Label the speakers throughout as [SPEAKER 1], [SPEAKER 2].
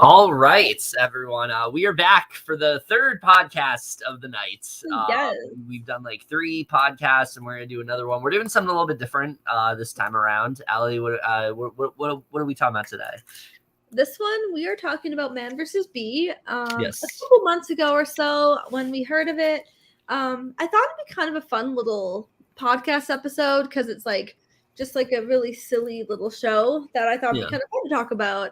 [SPEAKER 1] All right, everyone. We are back for the third podcast of the night.
[SPEAKER 2] Yes.
[SPEAKER 1] We've done like 3 podcasts, and we're gonna do another one. We're doing something a little bit different this time around. Allie, what are we talking about today?
[SPEAKER 2] This one, we are talking about Man vs. Bee.
[SPEAKER 1] Yes.
[SPEAKER 2] A couple months ago or so, when we heard of it, I thought it'd be kind of a fun little podcast episode because it's like just like a really silly little show that I thought would be kind of fun to talk about.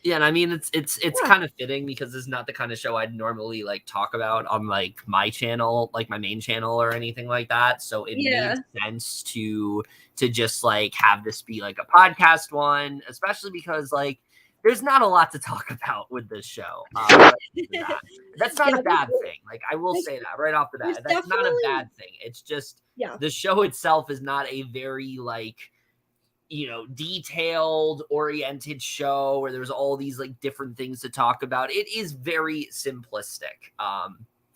[SPEAKER 1] Yeah, and I mean it's
[SPEAKER 2] Yeah.
[SPEAKER 1] kind of fitting because it's not the kind of show I'd normally like talk about on like my channel, like my main channel or anything like that. So it
[SPEAKER 2] Yeah.
[SPEAKER 1] made sense to just like have this be like a podcast one, especially because like there's not a lot to talk about with this show. That's not
[SPEAKER 2] Yeah,
[SPEAKER 1] a bad thing. Like I will say that right off the bat.
[SPEAKER 2] there's
[SPEAKER 1] That's not a
[SPEAKER 2] definitely-
[SPEAKER 1] bad thing. It's just
[SPEAKER 2] Yeah.
[SPEAKER 1] the show itself is not a very like detailed oriented show where there's all these like different things to talk about. It is very simplistic.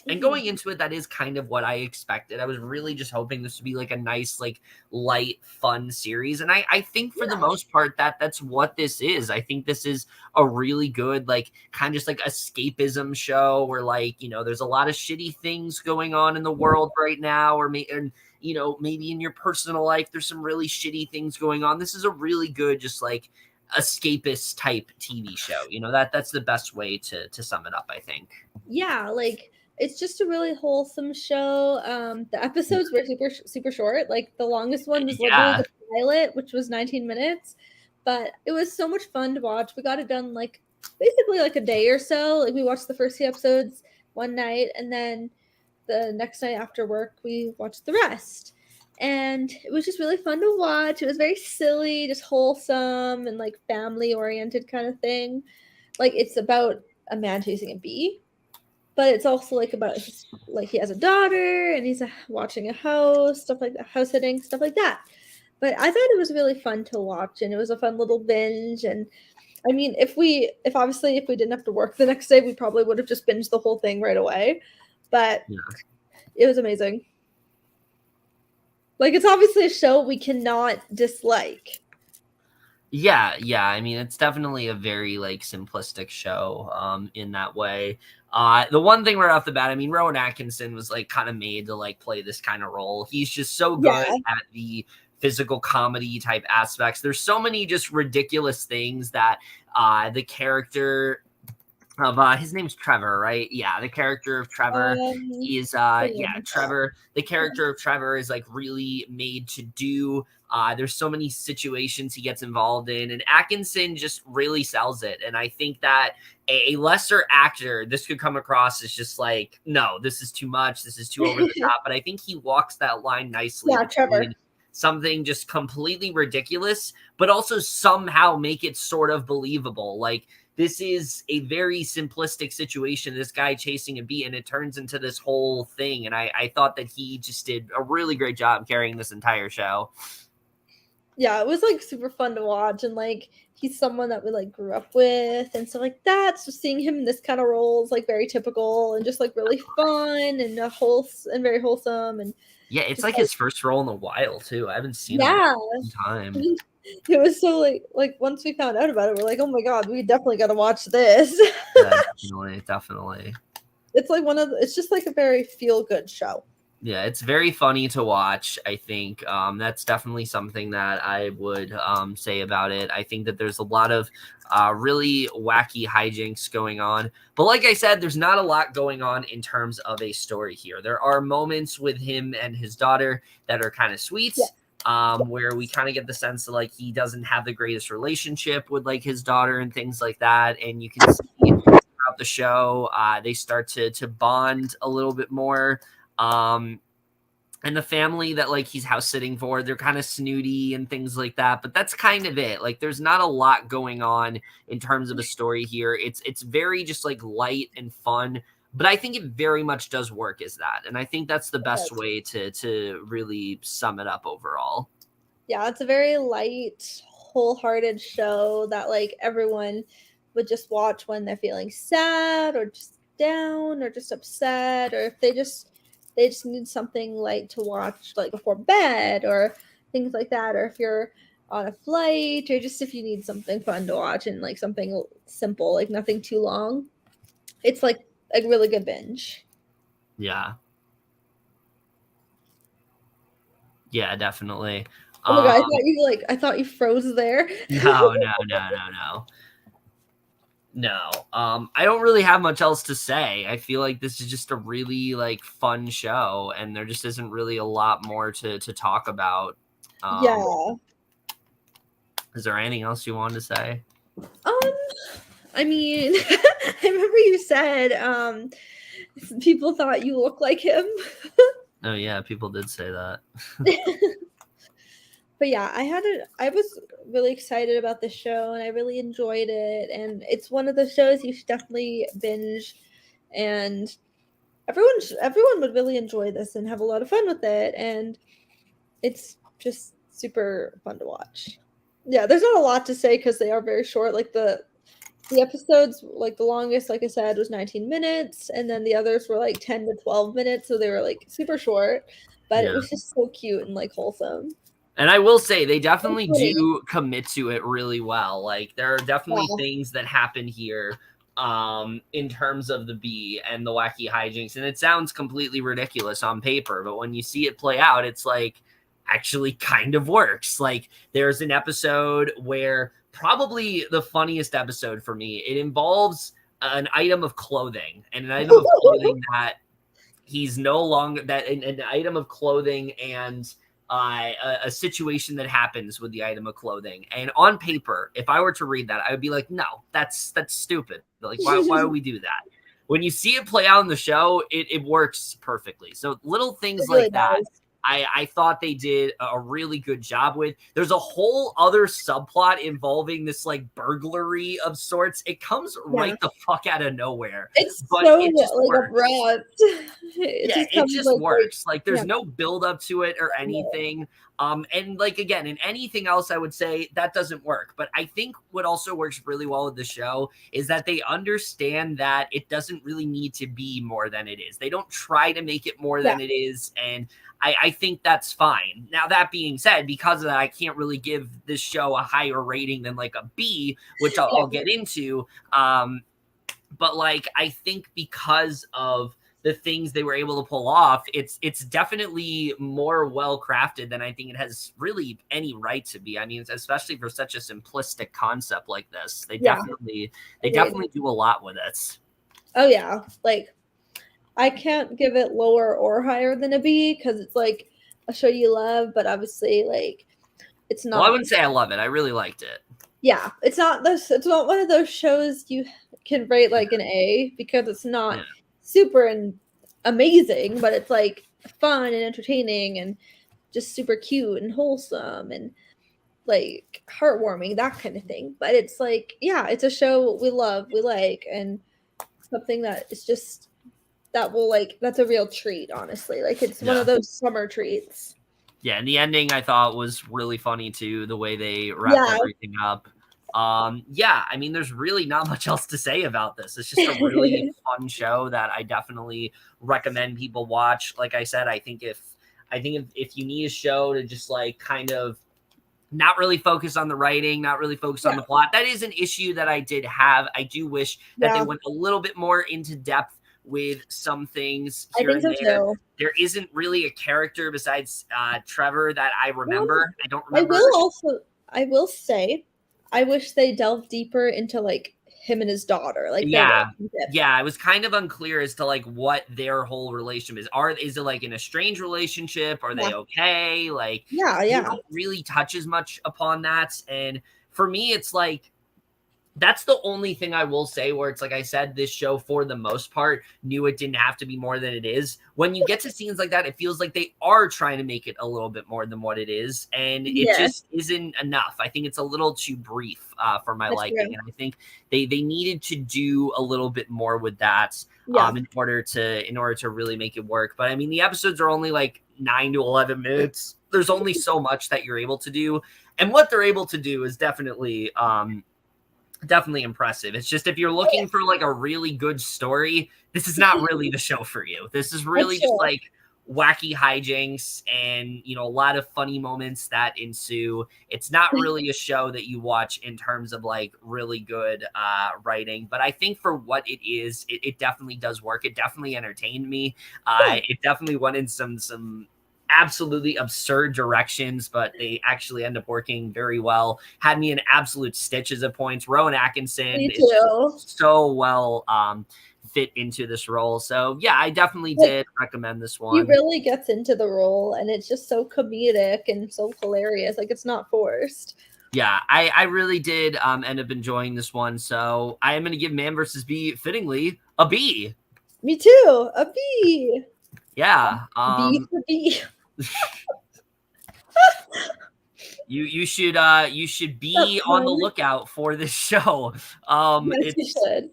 [SPEAKER 1] And going into it, that is kind of what I expected. I was really just hoping this would be like a nice, like light, fun series. And I think for the most part that's what this is. I think this is a really good, like kind of just like escapism show where like, there's a lot of shitty things going on in the world right now, or maybe in your personal life, there's some really shitty things going on. This is a really good, just like escapist type TV show. That's the best way to sum it up, I think.
[SPEAKER 2] Yeah, like it's just a really wholesome show. The episodes were super short. Like the longest one was literally the pilot, which was 19 minutes. But it was so much fun to watch. We got it done like basically like a day or so. Like we watched the first 2 episodes one night, and then the next night after work we watched the rest. And it was just really fun to watch. It was very silly, just wholesome and like family oriented kind of thing. Like it's about a man chasing a bee, but it's also like about like he has a daughter and he's watching a house, stuff like that, house sitting, stuff like that. But I thought it was really fun to watch, and it was a fun little binge. And I mean, if we didn't have to work the next day, we probably would have just binged the whole thing right away. But it was amazing. Like it's obviously a show we cannot dislike.
[SPEAKER 1] Yeah. I mean, it's definitely a very like simplistic show in that way. The one thing right off the bat, I mean, Rowan Atkinson was like kind of made to like play this kind of role. He's just so good at the physical comedy type aspects. There's so many just ridiculous things that the character of his name's Trevor, right? Yeah, the character of Trevor is Trevor. The character of Trevor is like really made to do. There's so many situations he gets involved in, and Atkinson just really sells it. And I think that a lesser actor, this could come across as just like, no, this is too much, this is too over the top. But I think he walks that line nicely.
[SPEAKER 2] Yeah, Trevor.
[SPEAKER 1] Something just completely ridiculous, but also somehow make it sort of believable. Like, this is a very simplistic situation, this guy chasing a bee, and it turns into this whole thing. And I thought that he just did a really great job carrying this entire show.
[SPEAKER 2] Yeah, it was like super fun to watch, and like he's someone that we like grew up with and stuff like that. So seeing him in this kind of role is like very typical and just like really fun and very wholesome. And
[SPEAKER 1] yeah, it's like his first role in a while too. I haven't seen him in a long time.
[SPEAKER 2] It was so like once we found out about it, we're like, oh my god, we definitely got to watch this.
[SPEAKER 1] Yeah, definitely.
[SPEAKER 2] It's like it's just like a very feel good show.
[SPEAKER 1] Yeah, it's very funny to watch. I think that's definitely something that I would say about it. I think that there's a lot of really wacky hijinks going on. But like I said, there's not a lot going on in terms of a story here. There are moments with him and his daughter that are kind of sweet. Where we kind of get the sense that like he doesn't have the greatest relationship with like his daughter and things like that. And you can see throughout the show, they start to bond a little bit more. And the family that like he's house sitting for, they're kind of snooty and things like that, but that's kind of it. Like there's not a lot going on in terms of a story here. It's very just like light and fun, but I think it very much does work as that. And I think that's the best way to really sum it up overall.
[SPEAKER 2] Yeah, it's a very light, wholehearted show that like everyone would just watch when they're feeling sad or just down or just upset, or if they just need something light to watch like before bed or things like that, or if you're on a flight, or just if you need something fun to watch and like something simple, like nothing too long. It's like a really good binge.
[SPEAKER 1] Yeah. Yeah, definitely.
[SPEAKER 2] Oh my god, I thought you froze there.
[SPEAKER 1] No, no, no, no, no. No. I don't really have much else to say. I feel like this is just a really like fun show, and there just isn't really a lot more to talk about.
[SPEAKER 2] Yeah.
[SPEAKER 1] Is there anything else you wanted to say?
[SPEAKER 2] I mean, I remember you said people thought you looked like him.
[SPEAKER 1] Oh yeah, people did say that.
[SPEAKER 2] But yeah, I was really excited about the show and I really enjoyed it, and it's one of the shows you should definitely binge, and everyone would really enjoy this and have a lot of fun with it, and it's just super fun to watch. Yeah, there's not a lot to say because they are very short. Like the episodes, like the longest, like I said, was 19 minutes, and then the others were like 10 to 12 minutes, so they were like super short, but it
[SPEAKER 1] Yeah.
[SPEAKER 2] was just so cute and like wholesome.
[SPEAKER 1] And I will say they definitely do commit to it really well. Like there are definitely things that happen here in terms of the bee and the wacky hijinks, and it sounds completely ridiculous on paper, but when you see it play out, it's like actually kind of works. Like there's an episode where probably the funniest episode for me, it involves an item of clothing, and an item of clothing that he's no longer that an item of clothing and a situation that happens with the item of clothing. And on paper, if I were to read that, I would be like, no, that's stupid. Like, why would we do that? When you see it play out in the show, it works perfectly. So little things like that, I thought they did a really good job with. There's a whole other subplot involving this like burglary of sorts. It comes right the fuck out of nowhere.
[SPEAKER 2] It's
[SPEAKER 1] but
[SPEAKER 2] so
[SPEAKER 1] it just
[SPEAKER 2] like
[SPEAKER 1] works.
[SPEAKER 2] abrupt.
[SPEAKER 1] It just works. Like there's no build up to it or anything. And like again, in anything else, I would say that doesn't work. But I think what also works really well with the show is that they understand that it doesn't really need to be more than it is. They don't try to make it more than it is, and I think that's fine. Now, that being said, because of that, I can't really give this show a higher rating than like a B, which I'll get into. But like, I think because of the things they were able to pull off, it's definitely more well crafted than I think it has really any right to be. I mean, especially for such a simplistic concept like this, they definitely do a lot with it.
[SPEAKER 2] Oh yeah, like I can't give it lower or higher than a B because it's like a show you love, but obviously like it's not.
[SPEAKER 1] Well, I wouldn't say I love it. I really liked it.
[SPEAKER 2] Yeah, it's not this. It's not one of those shows you can rate like an A because it's not super and amazing, but it's like fun and entertaining and just super cute and wholesome and like heartwarming, that kind of thing. But it's like, yeah, it's a show we love, we like, and something that is just that will like that's a real treat, honestly. Like it's one of those summer treats.
[SPEAKER 1] Yeah, and the ending I thought was really funny too, the way they wrapped everything up. Yeah, I mean, there's really not much else to say about this. It's just a really fun show that I definitely recommend people watch. Like I said, I think if you need a show to just like kind of not really focus on the writing, not really focus on the plot, that is an issue that I did have. I do wish that they went a little bit more into depth with some things here and there. There isn't really a character besides Trevor that I remember. I don't remember.
[SPEAKER 2] I will say, I wish they delved deeper into like him and his daughter. Like
[SPEAKER 1] I was kind of unclear as to like what their whole relationship is. Is it like in a strange relationship? Are they okay? Like they don't really touch as much upon that. And for me, it's like that's the only thing I will say where it's like I said, this show for the most part knew it didn't have to be more than it is. When you get to scenes like that, it feels like they are trying to make it a little bit more than what it is. And it just isn't enough. I think it's a little too brief for my liking. And I think they needed to do a little bit more with that in order to really make it work. But I mean, the episodes are only like 9 to 11 minutes. There's only so much that you're able to do. And what they're able to do is definitely impressive. It's just if you're looking for like a really good story, this is not really the show for you. This is really just like wacky hijinks and, you know, a lot of funny moments that ensue. It's not really a show that you watch in terms of like really good writing, but I think for what it is, it definitely does work. It definitely entertained me. It definitely went in some absolutely absurd directions, but they actually end up working very well. Had me in absolute stitches at points. Rowan Atkinson
[SPEAKER 2] Me
[SPEAKER 1] is just
[SPEAKER 2] too.
[SPEAKER 1] so well fit into this role. So yeah, I definitely
[SPEAKER 2] Like,
[SPEAKER 1] did recommend this
[SPEAKER 2] he
[SPEAKER 1] one.
[SPEAKER 2] really gets into the role, and it's just so comedic and so hilarious. Like, it's not forced.
[SPEAKER 1] Yeah, I really did end up enjoying this one. So I am going to give Man vs. Bee fittingly a B.
[SPEAKER 2] Me too. A B.
[SPEAKER 1] Yeah.
[SPEAKER 2] B for B.
[SPEAKER 1] You should be
[SPEAKER 2] That's
[SPEAKER 1] on the
[SPEAKER 2] fun.
[SPEAKER 1] lookout for this show.
[SPEAKER 2] Yes, you
[SPEAKER 1] It's
[SPEAKER 2] should.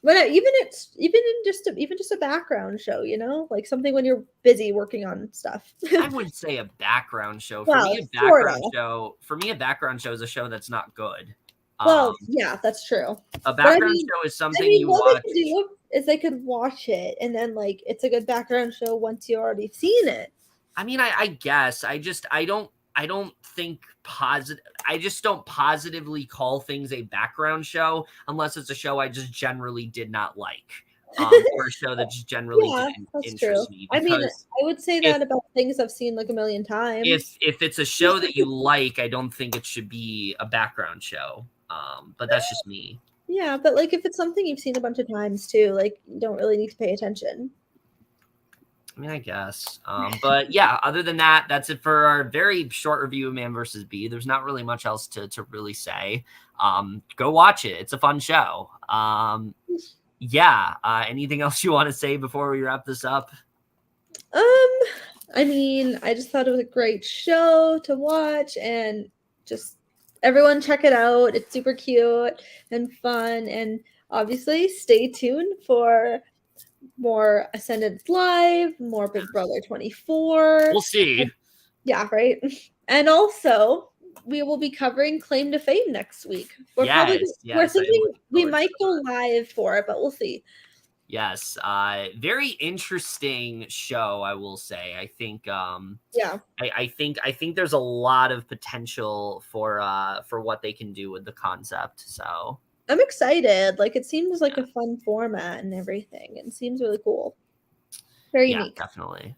[SPEAKER 2] But even in just a background show, you know, like something when you're busy working on stuff.
[SPEAKER 1] I wouldn't say a background show.
[SPEAKER 2] Well, sorta.
[SPEAKER 1] For me, a background show is a show that's not good.
[SPEAKER 2] Well,
[SPEAKER 1] Um,
[SPEAKER 2] yeah, that's true.
[SPEAKER 1] a
[SPEAKER 2] But
[SPEAKER 1] background show is something you
[SPEAKER 2] what they
[SPEAKER 1] watch.
[SPEAKER 2] could do is they could watch it and then like it's a good background show once you already seen it.
[SPEAKER 1] I mean, I guess I don't think positive. I just don't positively call things a background show unless it's a show I just generally did not like, or a show that just generally
[SPEAKER 2] Yeah,
[SPEAKER 1] didn't
[SPEAKER 2] that's true.
[SPEAKER 1] interest me.
[SPEAKER 2] I mean,
[SPEAKER 1] Because
[SPEAKER 2] I would say
[SPEAKER 1] if
[SPEAKER 2] that about things I've seen like a million times.
[SPEAKER 1] if it's a show that you like, I don't think it should be a background show. But that's just me.
[SPEAKER 2] Yeah, but like if it's something you've seen a bunch of times too, like you don't really need to pay attention.
[SPEAKER 1] I mean, I guess. But yeah, other than that, that's it for our very short review of Man vs. Bee. There's not really much else to really say. Go watch it. It's a fun show. Yeah. Anything else you want to say before we wrap this up?
[SPEAKER 2] I mean, I just thought it was a great show to watch and just everyone check it out. It's super cute and fun and obviously stay tuned for more Ascendance Live, more Big Brother 24.
[SPEAKER 1] We'll see.
[SPEAKER 2] Yeah, right. And also, we will be covering Claim to Fame next week. We're
[SPEAKER 1] Yes. I am
[SPEAKER 2] thinking
[SPEAKER 1] looking
[SPEAKER 2] we
[SPEAKER 1] forward to
[SPEAKER 2] might go
[SPEAKER 1] that.
[SPEAKER 2] live for it, but we'll see.
[SPEAKER 1] Yes. Very interesting show, I will say. I think
[SPEAKER 2] Yeah.
[SPEAKER 1] I think there's a lot of potential for what they can do with the concept. So
[SPEAKER 2] I'm excited. Like it seems like a fun format and everything. It seems really cool. Very
[SPEAKER 1] yeah,
[SPEAKER 2] unique.
[SPEAKER 1] definitely.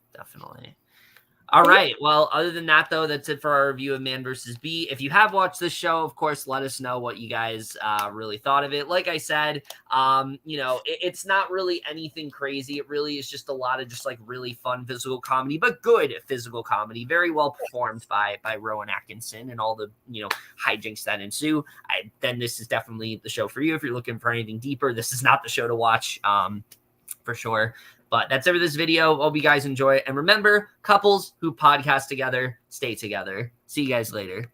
[SPEAKER 1] All
[SPEAKER 2] But yeah,
[SPEAKER 1] right. Well, other than that, though, that's it for our review of Man vs. Bee. If you have watched this show, of course, let us know what you guys really thought of it. Like I said, you know, it's not really anything crazy. It really is just a lot of just like really fun physical comedy, but good physical comedy. Very well performed by Rowan Atkinson and all the, you know, hijinks that ensue. Then this is definitely the show for you. If you're looking for anything deeper, this is not the show to watch for sure. But that's it for this video. Hope you guys enjoy it. And remember, couples who podcast together, stay together. See you guys later.